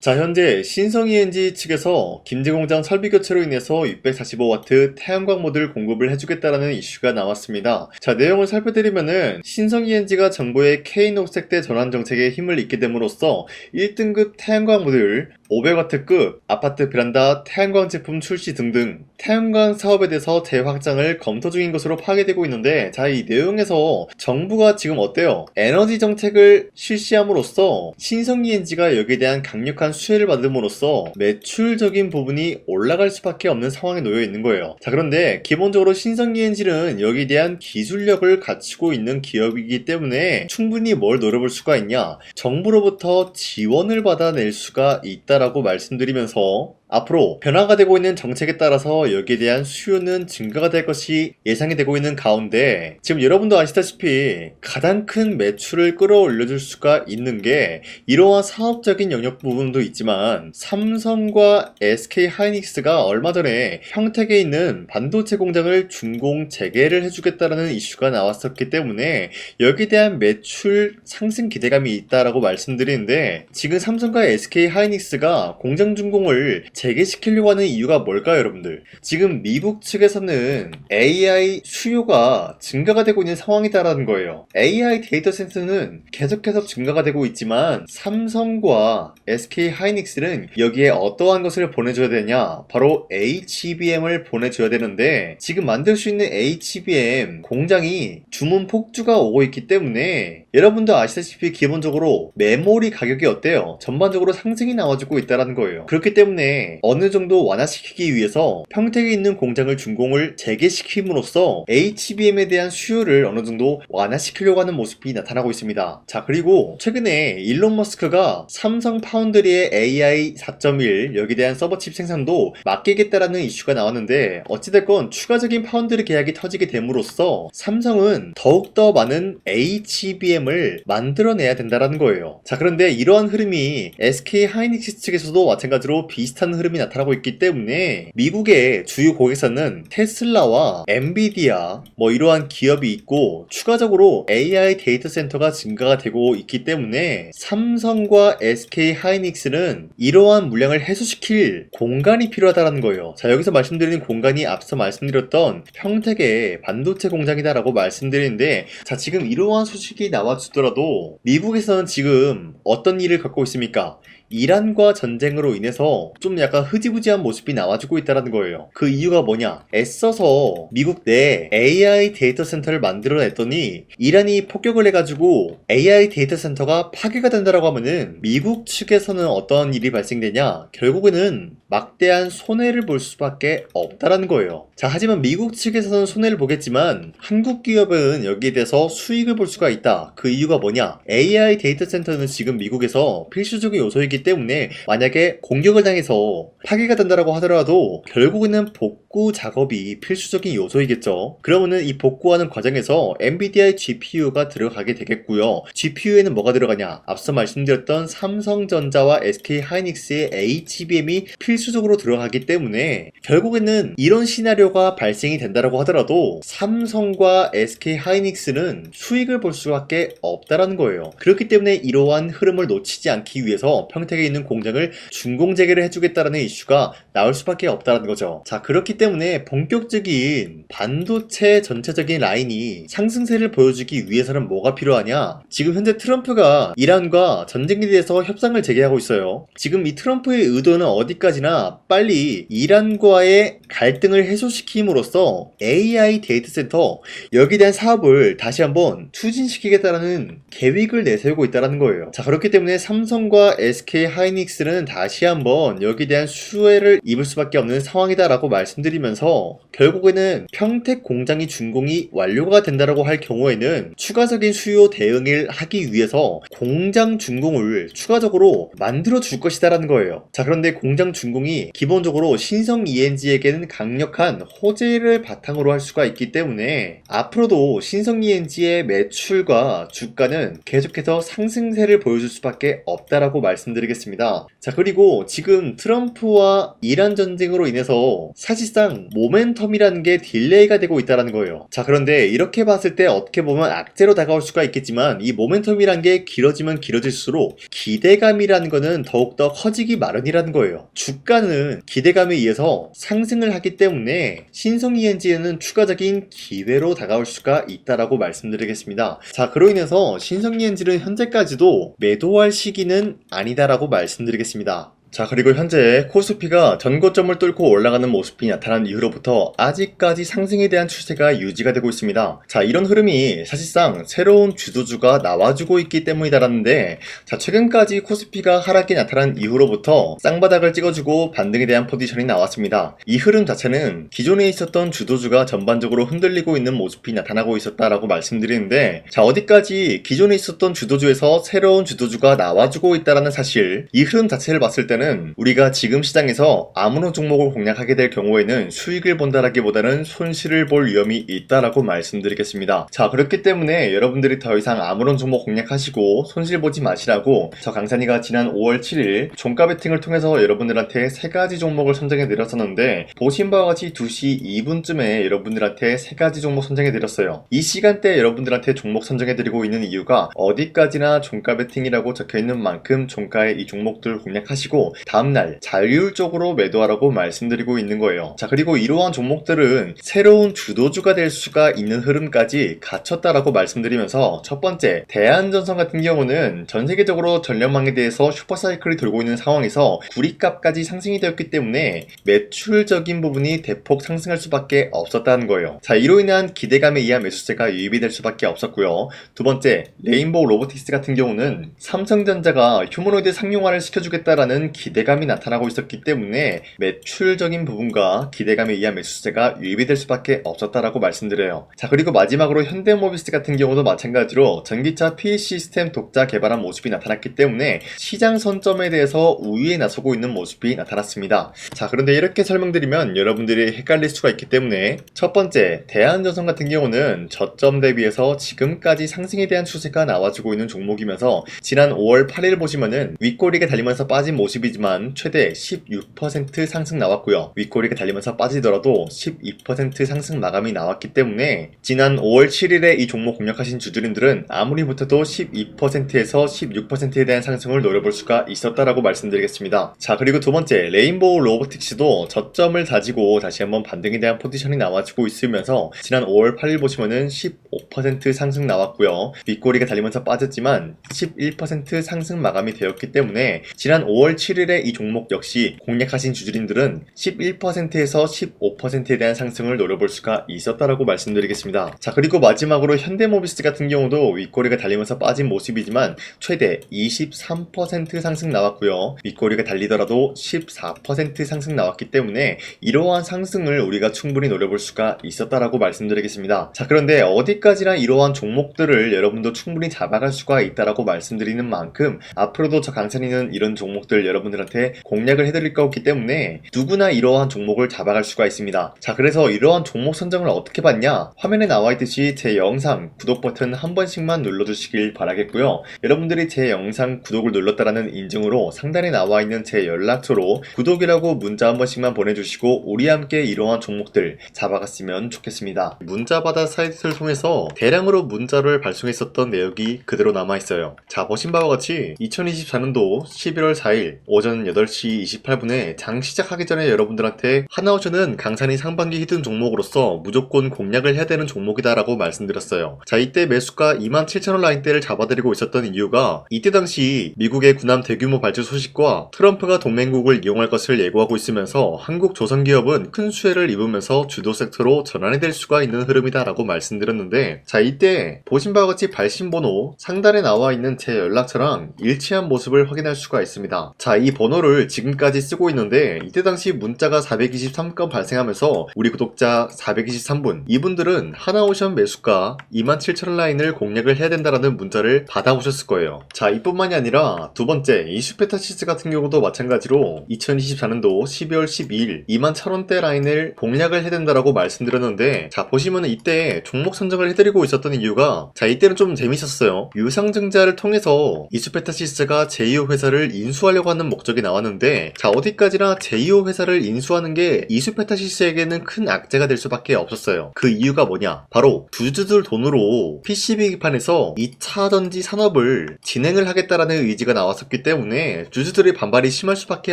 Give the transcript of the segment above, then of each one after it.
자, 현재 신성ENG 측에서 김제공장 설비 교체로 인해서 645W 태양광 모듈 공급을 해주겠다라는 이슈가 나왔습니다. 자, 내용을 살펴드리면은 신성ENG가 정부의 K녹색대 전환 정책에 힘을 잇게 됨으로써 1등급 태양광 모듈 500W급 아파트 베란다 태양광 제품 출시 등등 태양광 사업에 대해서 재확장을 검토 중인 것으로 파악되고 있는데, 자, 이 내용에서 정부가 지금 어때요? 에너지 정책을 실시함으로써 신성ENG가 여기에 대한 강력한 수혜를 받음으로써 매출적인 부분이 올라갈 수밖에 없는 상황에 놓여 있는 거예요. 자, 그런데 기본적으로 신성ENG는 여기에 대한 기술력을 갖추고 있는 기업이기 때문에 충분히 뭘 노려볼 수가 있냐? 정부로부터 지원을 받아낼 수가 있다라고 말씀드리면서 앞으로 변화가 되고 있는 정책에 따라서 여기에 대한 수요는 증가가 될 것이 예상이 되고 있는 가운데, 지금 여러분도 아시다시피 가장 큰 매출을 끌어올려줄 수가 있는 게 이러한 사업적인 영역 부분도 있지만, 삼성과 SK하이닉스가 얼마 전에 평택에 있는 반도체 공장을 준공 재개를 해주겠다라는 이슈가 나왔었기 때문에 여기에 대한 매출 상승 기대감이 있다라고 말씀드리는데, 지금 삼성과 SK하이닉스가 공장 준공을 재개시키려고 하는 이유가 뭘까요, 여러분들? 지금 미국 측에서는 AI 수요가 증가가 되고 있는 상황이다라는 거예요. AI 데이터 센터는 계속해서 증가가 되고 있지만 삼성과 SK하이닉스는 여기에 어떠한 것을 보내줘야 되냐? 바로 HBM을 보내줘야 되는데, 지금 만들 수 있는 HBM 공장이 주문 폭주가 오고 있기 때문에 여러분도 아시다시피 기본적으로 메모리 가격이 어때요? 전반적으로 상승이 나와주고 있다는 거예요. 그렇기 때문에 어느 정도 완화시키기 위해서 평택에 있는 공장을 준공을 재개시킴으로써 HBM에 대한 수요를 어느 정도 완화시키려고 하는 모습이 나타나고 있습니다. 자, 그리고 최근에 일론 머스크가 삼성 파운드리의 AI 4.1 여기에 대한 서버칩 생산도 맡기겠다라는 이슈가 나왔는데, 어찌됐건 추가적인 파운드리 계약이 터지게 됨으로써 삼성은 더욱더 많은 HBM을 만들어내야 된다는 거예요. 자, 그런데 이러한 흐름이 SK하이닉스 측에서도 마찬가지로 비슷한 흐름이 나타나고 있기 때문에 미국의 주요 고객사는 테슬라와 엔비디아 이러한 기업이 있고, 추가적으로 AI 데이터 센터가 증가가 되고 있기 때문에 삼성과 SK하이닉스는 이러한 물량을 해소시킬 공간이 필요하다는 거예요. 자, 여기서 말씀드리는 공간이 앞서 말씀드렸던 평택의 반도체 공장이다라고 말씀드리는데, 자, 지금 이러한 소식이 나와주더라도 미국에서는 지금 어떤 일을 갖고 있습니까? 이란과 전쟁으로 인해서 좀 약간 흐지부지한 모습이 나와주고 있다는 거예요. 그 이유가 뭐냐? 애써서 미국 내 AI 데이터 센터를 만들어냈더니 이란이 폭격을 해가지고 AI 데이터 센터가 파괴가 된다라고 하면은 미국 측에서는 어떤 일이 발생되냐? 결국에는 막대한 손해를 볼 수밖에 없다라는 거예요. 자, 하지만 미국 측에서는 손해를 보겠지만 한국 기업은 여기에 대해서 수익을 볼 수가 있다. 그 이유가 뭐냐? AI 데이터 센터는 지금 미국에서 필수적인 요소이기 때문에 만약에 공격을 당해서 파괴가 된다라고 하더라도 결국에는 복구 작업이 필수적인 요소이겠죠. 그러면은 이 복구하는 과정에서 엔비디아의 GPU가 들어가게 되겠고요. GPU에는 뭐가 들어가냐? 앞서 말씀드렸던 삼성전자와 SK하이닉스의 HBM이 필수적으로 들어가기 때문에 결국에는 이런 시나리오가 발생이 된다라고 하더라도 삼성과 SK하이닉스는 수익을 볼 수밖에 없다라는 거예요. 그렇기 때문에 이러한 흐름을 놓치지 않기 위해서 평택에 있는 공장을 준공 재개를 해주겠다라는 이슈가 나올 수밖에 없다는 거죠. 자, 그렇기 때문에 본격적인 반도체 전체적인 라인이 상승세를 보여주기 위해서는 뭐가 필요하냐? 지금 현재 트럼프가 이란과 전쟁에 대해서 협상을 재개하고 있어요. 지금 이 트럼프의 의도는 어디까지나 빨리 이란과의 갈등을 해소시킴으로써 AI 데이터 센터 여기에 대한 사업을 다시 한번 추진시키겠다라는 계획을 내세우고 있다는 거예요. 자, 그렇기 때문에 삼성과 SK하이닉스는 다시 한번 여기에 대한 수혜를 입을 수밖에 없는 상황이다라고 말씀드리면서, 결국에는 평택 공장이 준공이 완료가 된다라고 할 경우에는 추가적인 수요 대응을 하기 위해서 공장 준공을 추가적으로 만들어 줄 것이다라는 거예요. 자, 그런데 공장 준공 전공이 기본적으로 신성 ENG에게는 강력한 호재를 바탕으로 할 수가 있기 때문에 앞으로도 신성 ENG의 매출과 주가는 계속해서 상승세를 보여줄 수밖에 없다라고 말씀드리겠습니다. 자, 그리고 지금 트럼프와 이란 전쟁으로 인해서 사실상 모멘텀이라는 게 딜레이가 되고 있다는 거예요. 자, 그런데 이렇게 봤을 때 어떻게 보면 악재로 다가올 수가 있겠지만 이 모멘텀이란 게 길어지면 길어질수록 기대감이라는 거는 더욱더 커지기 마련이라는 거예요. 주가는 기대감에 의해서 상승을 하기 때문에 신성 ENG에는 추가적인 기회로 다가올 수가 있다라고 말씀드리겠습니다. 자, 그로 인해서 신성 ENG는 현재까지도 매도할 시기는 아니다라고 말씀드리겠습니다. 자, 그리고 현재 코스피가 전고점을 뚫고 올라가는 모습이 나타난 이후로부터 아직까지 상승에 대한 추세가 유지가 되고 있습니다. 자, 이런 흐름이 사실상 새로운 주도주가 나와주고 있기 때문이다라는데, 자, 최근까지 코스피가 하락이 나타난 이후로부터 쌍바닥을 찍어주고 반등에 대한 포지션이 나왔습니다. 이 흐름 자체는 기존에 있었던 주도주가 전반적으로 흔들리고 있는 모습이 나타나고 있었다라고 말씀드리는데, 자, 어디까지 기존에 있었던 주도주에서 새로운 주도주가 나와주고 있다라는 사실, 이 흐름 자체를 봤을 때는 우리가 지금 시장에서 아무런 종목을 공략하게 될 경우에는 수익을 본다라기보다는 손실을 볼 위험이 있다라고 말씀드리겠습니다. 자, 그렇기 때문에 여러분들이 더 이상 아무런 종목 공략하시고 손실 보지 마시라고 저 강산이가 지난 5월 7일 종가 베팅을 통해서 여러분들한테 3가지 종목을 선정해 드렸었는데, 보신 바와 같이 2시 2분쯤에 여러분들한테 3가지 종목 선정해 드렸어요. 이 시간대에 여러분들한테 종목 선정해 드리고 있는 이유가 어디까지나 종가 베팅이라고 적혀 있는 만큼 종가에 이 종목들 공략하시고 다음날 자율적으로 매도하라고 말씀드리고 있는 거예요. 자, 그리고 이러한 종목들은 새로운 주도주가 될 수가 있는 흐름까지 갖췄다라고 말씀드리면서, 첫 번째, 대한전선 같은 경우는 전 세계적으로 전력망에 대해서 슈퍼사이클이 돌고 있는 상황에서 구리값까지 상승이 되었기 때문에 매출적인 부분이 대폭 상승할 수밖에 없었다는 거예요. 자, 이로 인한 기대감에 의한 매수세가 유입이 될 수밖에 없었고요. 두 번째, 레인보우 로보틱스 같은 경우는 삼성전자가 휴머노이드 상용화를 시켜주겠다라는 기대감이 나타나고 있었기 때문에 매출적인 부분과 기대감에 의한 매수세가 유입이 될 수밖에 없었다라고 말씀드려요. 자, 그리고 마지막으로 현대모비스 같은 경우도 마찬가지로 전기차 PE 시스템 독자 개발한 모습이 나타났기 때문에 시장 선점에 대해서 우위에 나서고 있는 모습이 나타났습니다. 자, 그런데 이렇게 설명드리면 여러분들이 헷갈릴 수가 있기 때문에, 첫 번째, 대한전선 같은 경우는 저점 대비해서 지금까지 상승에 대한 추세가 나와주고 있는 종목이면서 지난 5월 8일 보시면은 윗꼬리가 달리면서 빠진 모습이지만 최대 16% 상승 나왔고요. 윗꼬리가 달리면서 빠지더라도 12% 상승 마감이 나왔기 때문에 지난 5월 7일에 이 종목 공략하신 주주님들은 아무리 못해도 12%에서 16%에 대한 상승을 노려볼 수가 있었다라고 말씀드리겠습니다. 자, 그리고 두 번째, 레인보우 로보틱스도 저점을 다지고 다시 한번 반등에 대한 포지션이 나와주고 있으면서 지난 5월 8일 보시면은 15% 상승 나왔고요. 윗꼬리가 달리면서 빠졌지만 11% 상승 마감이 되었기 때문에 지난 5월 7일에 이 종목 역시 공략하신 주주님들은 11%에서 15%에 대한 상승을 노려볼 수가 있었다라고 말씀드리겠습니다. 자, 그리고 마지막으로 현대모비스 같은 경우도 윗꼬리가 달리면서 빠진 모습이지만 최대 23% 상승 나왔고요. 윗꼬리가 달리더라도 14% 상승 나왔기 때문에 이러한 상승을 우리가 충분히 노려볼 수가 있었다라고 말씀드리겠습니다. 자, 그런데 어디까지나 이러한 종목들을 여러분도 충분히 잡아갈 수가 있다라고 말씀드리는 만큼 앞으로도 저 강산이는 이런 종목들 여러분들한테 공략을 해드릴 거기 때문에 누구나 이러한 종목을 잡아갈 수가 있습니다. 자, 그래서 이러한 종목 선정을 어떻게 받냐? 화면에 나와 있듯이 제 영상 구독 버튼 한 번씩만 눌러주시길 바라겠고요. 여러분들이 제 영상 구독을 눌렀다라는 인증으로 상단에 나와 있는 제 연락처로 구독이라고 문자 한 번씩만 보내주시고 우리 함께 이러한 종목들 잡아갔으면 좋겠습니다. 문자받아 사이트를 통해서 대량으로 문자를 발송했었던 내역이 그대로 남아있어요. 자, 보신 바와 같이 2024년도 11월 4일 오전 8시 28분에 장 시작하기 전에 여러분들한테 하나오션은 강산이 상반기 히든 종목으로서 무조건 공략을 해야 되는 종목이다 라고 말씀드렸어요. 자, 이때 매수가 27,000원 라인대를 잡아드리고 있었던 이유가 이때 당시 미국의 군함 대규모 발주 소식과 트럼프가 동맹국을 이용할 것을 예고하고 있으면서 한국 조선기업은 큰 수혜를 입으면서 주도 섹터로 전환이 될 수가 있는 흐름이다 라고 말씀드렸는데, 자, 이때 보신 바와 같이 발신번호 상단에 나와 있는 제 연락처랑 일치한 모습을 확인할 수가 있습니다. 자, 이 이 번호를 지금까지 쓰고 있는데 이때 당시 문자가 423건 발생하면서 우리 구독자 423분, 이분들은 하나오션 매수가 27,000원 라인을 공략을 해야 된다라는 문자를 받아오셨을 거예요. 자, 이뿐만이 아니라 두 번째 이슈페타시스 같은 경우도 마찬가지로 2024년도 12월 12일 21,000원대 라인을 공략을 해야 된다라고 말씀드렸는데, 자 보시면은 이때 종목 선정을 해드리고 있었던 이유가, 자 이때는 좀 재밌었어요. 유상증자를 통해서 이슈페타시스가 제2호 회사를 인수하려고 하는 목적이 나왔는데, 자 어디까지나 제2호 회사를 인수하는 게 이슈페타시스에게는 큰 악재가 될 수밖에 없었어요. 그 이유가 뭐냐, 바로 주주들 돈으로 PCB 기판에서 2차 전지 산업을 진행을 하겠다라는 의지가 나왔었기 때문에 주주들의 반발이 심할 수밖에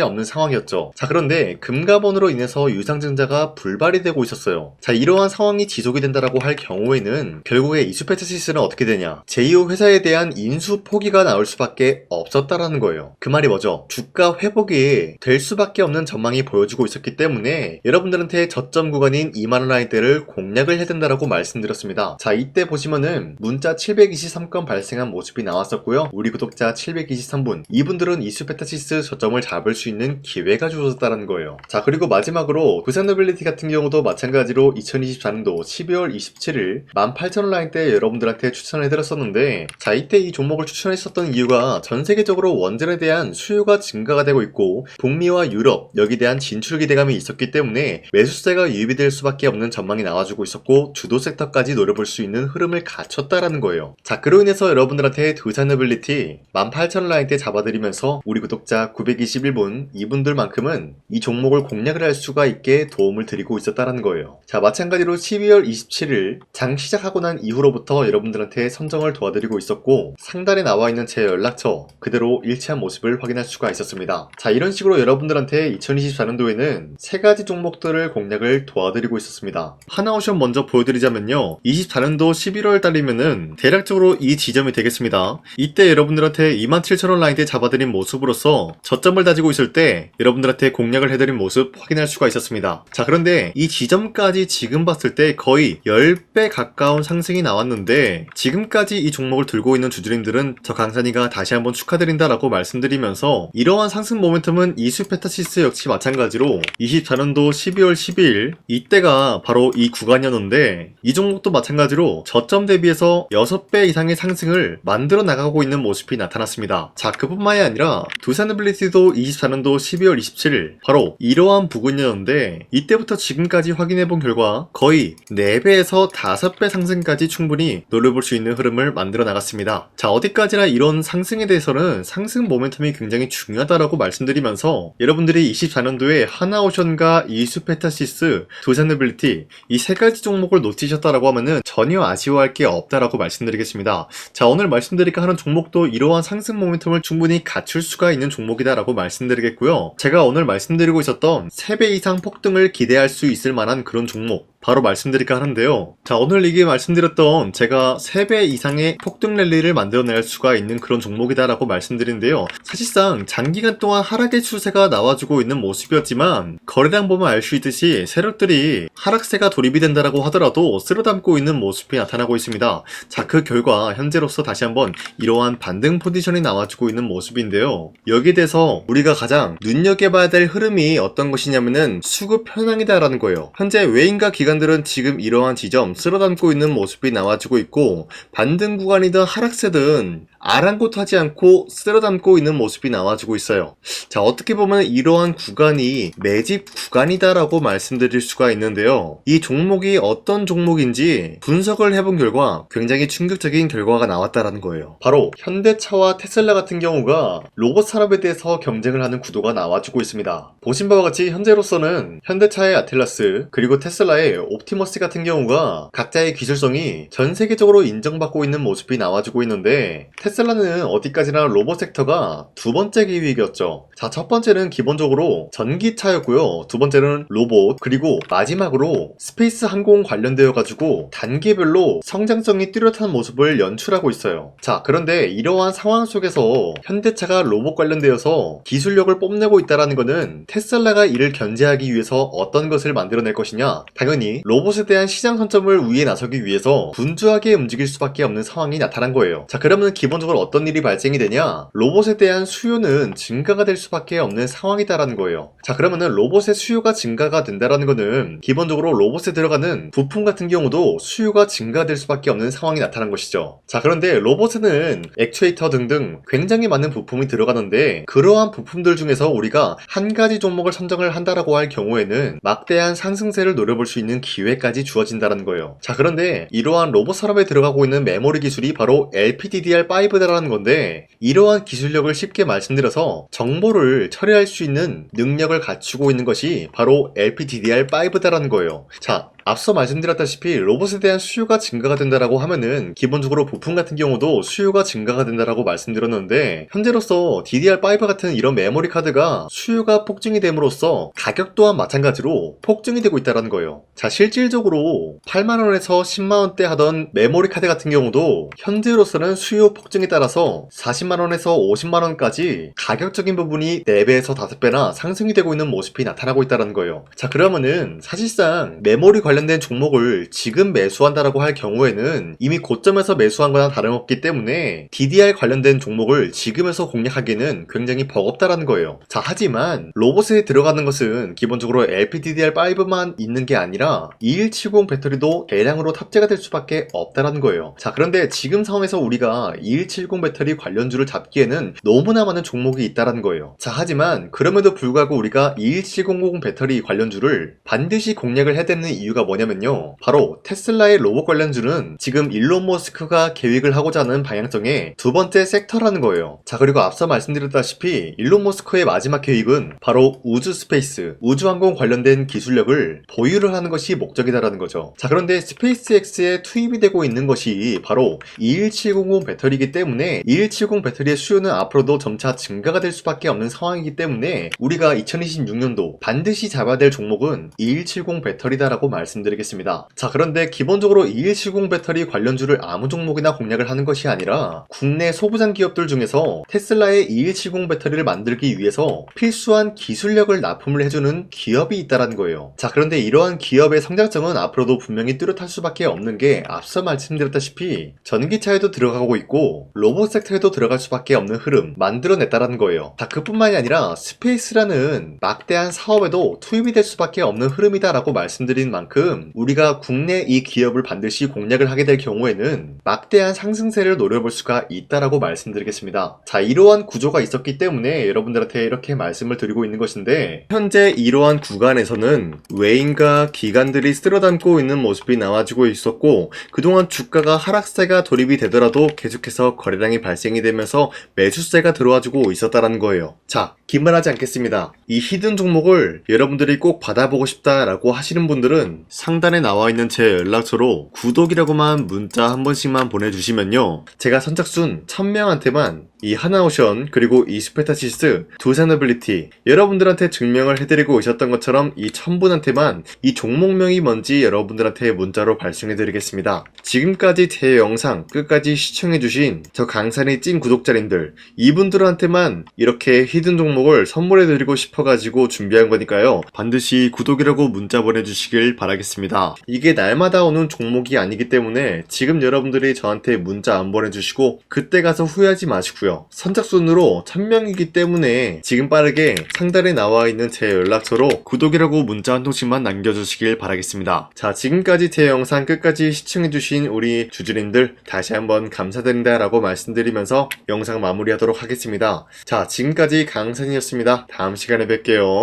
없는 상황이었죠. 자 그런데 금가번으로 인해서 유상증자가 불발이 되고 있었어요. 자 이러한 상황이 지속이 된다라고 할 경우에는 결국에 이슈페타시스는 어떻게 되냐, 제2호 회사에 대한 인수 포기가 나올 수밖에 없었다라는 거예요. 그 말이 뭐죠? 주가 회복이 될 수밖에 없는 전망이 보여지고 있었기 때문에 여러분들한테 저점 구간인 2만원 라인대를 공략을 해야 된다라고 말씀드렸습니다. 자 이때 보시면은 문자 723건 발생한 모습이 나왔었고요. 우리 구독자 723분, 이분들은 이슈페타시스 저점을 잡을 수 있는 기회가 주어졌다는 거예요. 자 그리고 마지막으로 부산노빌리티 같은 경우도 마찬가지로 2024년도 12월 27일 18,000원 라인대 여러분들한테 추천을 해드렸었는데, 자 이때 이 종목을 추천했었던 이유가 전 세계적으로 원전에 대한 수요가 증가가 되고 있고 북미와 유럽 여기에 대한 진출 기대감이 있었기 때문에 매수세가 유입이 될 수밖에 없는 전망이 나와주고 있었고 주도 섹터까지 노려볼 수 있는 흐름을 갖췄다라는 거예요. 자 그로 인해서 여러분들한테 두산노빌리티 18,000원 라인대 잡아드리면서 우리 구독자 921분, 이분들만큼은 이 종목을 공략을 할 수가 있게 도움을 드리고 있었다라는 거예요. 자 마찬가지로 12월 27일 장 시작하고 난 이후로부터 여러분들한테 선정을 도와드리고 있었고 상단에 나와있는 제 연락처 그대로 일치한 모습을 확인할 수가 있었습니다. 자 이런 식으로 여러분들한테 2024년도에는 3가지 종목들을 공략을 도와드리고 있었습니다. 하나오션 먼저 보여드리자면요, 24년도 11월 달이면은 대략적으로 이 지점이 되겠습니다. 이때 여러분들한테 27,000원 라인대 잡아드린 모습으로서 저점을 다지고 있을 때 여러분들한테 공략을 해드린 모습 확인할 수가 있었습니다. 자 그런데 이 지점까지 지금 봤을 때 거의 10배 가까운 상승이 나왔는데, 지금까지 이 종목을 들고 있는 주주님들은 저 강산이가 다시 한번 축하드린다라고 말씀드리면서, 이러한 상승 모멘텀은 이슈페타시스 역시 마찬가지로 24년도 12월 12일 이때가 바로 이 구간이었는데, 이 종목도 마찬가지로 저점 대비해서 6배 이상의 상승을 만들어 나가고 있는 모습이 나타났습니다. 자 그뿐만이 아니라 두산노빌리티도 24년도 12월 27일 바로 이러한 부근이었는데, 이때부터 지금까지 확인해본 결과 거의 4배에서 5배 상승까지 충분히 노려볼 수 있는 흐름을 만들어 나갔습니다. 자 어디까지나 이런 상승에 대해서는 상승 모멘텀이 굉장히 중요하다라고 말씀드리면서, 여러분들이 24년도에 하나오션과 이슈페타시스, 두산노빌리티 이 3가지 종목을 놓치셨다라고 하면은 전혀 아쉬워할 게 없다라고 말씀드리겠습니다. 자 오늘 말씀드릴까 하는 종목도 이러한 상승 모멘텀을 충분히 갖출 수가 있는 종목이다라고 말씀드리겠고요. 제가 오늘 말씀드리고 있었던 3배 이상 폭등을 기대할 수 있을 만한 그런 종목 바로 말씀드릴까 하는데요. 자 오늘 이게 말씀드렸던 제가 3배 이상의 폭등 랠리를 만들어낼 수가 있는 그런 종목이다라고 말씀드리는데요. 사실상 장기간 동안 하락의 추세가 나와주고 있는 모습이었지만 거래량 보면 알 수 있듯이 세력들이 하락세가 돌입이 된다라고 하더라도 쓸어담고 있는 모습이 나타나고 있습니다. 자 그 결과 현재로서 다시 한번 이러한 반등 포지션이 나와주고 있는 모습인데요. 여기에 대해서 우리가 가장 눈여겨봐야 될 흐름이 어떤 것이냐면은 수급 현황이다라는 거예요. 현재 외인과 기관들은 지금 이러한 지점 쓸어담고 있는 모습이 나와주고 있고, 반등 구간이든 하락세든 아랑곳하지 않고 쓸어담고 있는 모습이 나와주고 있어요. 자 어떻게 보면 이러한 구간이 매집 구간이다라고 말씀드릴 수가 있는데요. 이 종목이 어떤 종목인지 분석을 해본 결과 굉장히 충격적인 결과가 나왔다라는 거예요. 바로 현대차와 테슬라 같은 경우가 로봇 산업에 대해서 경쟁을 하는 구도가 나와주고 있습니다. 보신 바와 같이 현재로서는 현대차의 아틀라스 그리고 테슬라의 옵티머스 같은 경우가 각자의 기술성이 전 세계적으로 인정받고 있는 모습이 나와주고 있는데, 테슬라는 어디까지나 로봇 섹터가 두 번째 기획이었죠. 자, 첫 번째는 기본적으로 전기차였고요. 두 번째는 로봇, 그리고 마지막으로 스페이스 항공 관련되어 가지고 단계별로 성장성이 뚜렷한 모습을 연출하고 있어요. 자, 그런데 이러한 상황 속에서 현대차가 로봇 관련되어서 기술력을 뽐내고 있다는 것은 테슬라가 이를 견제하기 위해서 어떤 것을 만들어낼 것이냐? 당연히 보니 로봇에 대한 시장 선점을 위해 나서기 위해서 분주하게 움직일 수밖에 없는 상황이 나타난 거예요. 자, 그러면 기본적으로 어떤 일이 발생이 되냐? 로봇에 대한 수요는 증가가 될 수밖에 없는 상황이다라는 거예요. 자, 그러면은 로봇의 수요가 증가가 된다라는 거는 기본적으로 로봇에 들어가는 부품 같은 경우도 수요가 증가될 수밖에 없는 상황이 나타난 것이죠. 자, 그런데 로봇에는 액추에이터 등등 굉장히 많은 부품이 들어가는데 그러한 부품들 중에서 우리가 한 가지 종목을 선정을 한다라고 할 경우에는 막대한 상승세를 노려볼 수 있는 기회까지 주어진다는 거예요. 자, 그런데 이러한 로봇 산업에 들어가고 있는 메모리 기술이 바로 LPDDR5다라는 건데 이러한 기술력을 쉽게 말씀드려서 정보를 처리할 수 있는 능력을 갖추고 있는 것이 바로 LPDDR5다라는 거예요. 자, 앞서 말씀드렸다시피 로봇에 대한 수요가 증가가 된다라고 하면은 기본적으로 부품 같은 경우도 수요가 증가가 된다라고 말씀드렸는데 현재로서 DDR5 같은 이런 메모리 카드가 수요가 폭증이 됨으로써 가격 또한 마찬가지로 폭증이 되고 있다는 거예요. 자, 실질적으로 8만원에서 10만원대 하던 메모리 카드 같은 경우도 현재로서는 수요 폭증에 따라서 40만원에서 50만원까지 가격적인 부분이 4배에서 5배나 상승이 되고 있는 모습이 나타나고 있다는 거예요. 자, 그러면은 사실상 메모리 관련된 종목을 지금 매수한다라고 할 경우에는 이미 고점에서 매수한 거나 다름없기 때문에 DDR 관련된 종목을 지금에서 공략하기는 굉장히 버겁다라는 거예요. 자, 하지만 로봇에 들어가는 것은 기본적으로 LPDDR5만 있는 게 아니라 2170 배터리도 대량으로 탑재가 될 수밖에 없다라는 거예요. 자, 그런데 지금 상황에서 우리가 2170 배터리 관련주를 잡기에는 너무나 많은 종목이 있다라는 거예요. 자, 하지만 그럼에도 불구하고 우리가 21700 배터리 관련주를 반드시 공략을 해야 되는 이유가 뭐냐면요, 바로 테슬라의 로봇 관련주는 지금 일론 머스크가 계획을 하고자 하는 방향성의 두 번째 섹터라는 거예요. 자, 그리고 앞서 말씀드렸다시피 일론 머스크의 마지막 계획은 바로 우주 스페이스, 우주항공 관련된 기술력을 보유를 하는 것이 목적이다라는 거죠. 자, 그런데 스페이스X에 투입이 되고 있는 것이 바로 21700 배터리이기 때문에 2170 배터리의 수요는 앞으로도 점차 증가가 될 수밖에 없는 상황이기 때문에 우리가 2026년도 반드시 잡아야 될 종목은 2170 배터리다라고 말씀드리겠습니다. 자, 그런데 기본적으로 2170 배터리 관련주를 아무 종목이나 공략을 하는 것이 아니라 국내 소부장 기업들 중에서 테슬라의 2170 배터리를 만들기 위해서 필수한 기술력을 납품을 해주는 기업이 있다는 거예요. 자, 그런데 이러한 기업의 성장성은 앞으로도 분명히 뚜렷할 수밖에 없는 게 앞서 말씀드렸다시피 전기차에도 들어가고 있고 로봇 섹터에도 들어갈 수밖에 없는 흐름 만들어냈다는 거예요. 자, 그뿐만이 아니라 스페이스라는 막대한 사업에도 투입이 될 수밖에 없는 흐름이다라고 말씀드린 만큼 우리가 국내 이 기업을 반드시 공략을 하게 될 경우에는 막대한 상승세를 노려볼 수가 있다라고 말씀드리겠습니다. 자, 이러한 구조가 있었기 때문에 여러분들한테 이렇게 말씀을 드리고 있는 것인데 현재 이러한 구간에서는 외인과 기관들이 쓸어담고 있는 모습이 나와주고 있었고 그동안 주가가 하락세가 돌입이 되더라도 계속해서 거래량이 발생이 되면서 매수세가 들어와주고 있었다는 거예요. 자, 긴말하지 않겠습니다. 이 히든 종목을 여러분들이 꼭 받아보고 싶다라고 하시는 분들은 상단에 나와있는 제 연락처로 구독이라고만 문자 한 번씩만 보내주시면요, 제가 선착순 1000명한테만 이 하나오션 그리고 이 스페타시스 두 사너빌리티 여러분들한테 증명을 해드리고 있었던 것처럼 이 1000분한테만 이 종목명이 뭔지 여러분들한테 문자로 발송해드리겠습니다. 지금까지 제 영상 끝까지 시청해주신 저 강산의 찐 구독자님들 이분들한테만 이렇게 히든 종목을 선물해드리고 싶어가지고 준비한 거니까요, 반드시 구독이라고 문자 보내주시길 바라겠습니다. 이게 날마다 오는 종목이 아니기 때문에 지금 여러분들이 저한테 문자 안 보내주시고 그때 가서 후회하지 마시고요, 선착순으로 1000명이기 때문에 지금 빠르게 상단에 나와있는 제 연락처로 구독이라고 문자 한 통씩만 남겨주시길 바라겠습니다. 자, 지금까지 제 영상 끝까지 시청해주신 우리 주주님들 다시 한번 감사드린다 라고 말씀드리면서 영상 마무리하도록 하겠습니다. 자, 지금까지 강산이었습니다. 다음 시간에 뵐게요.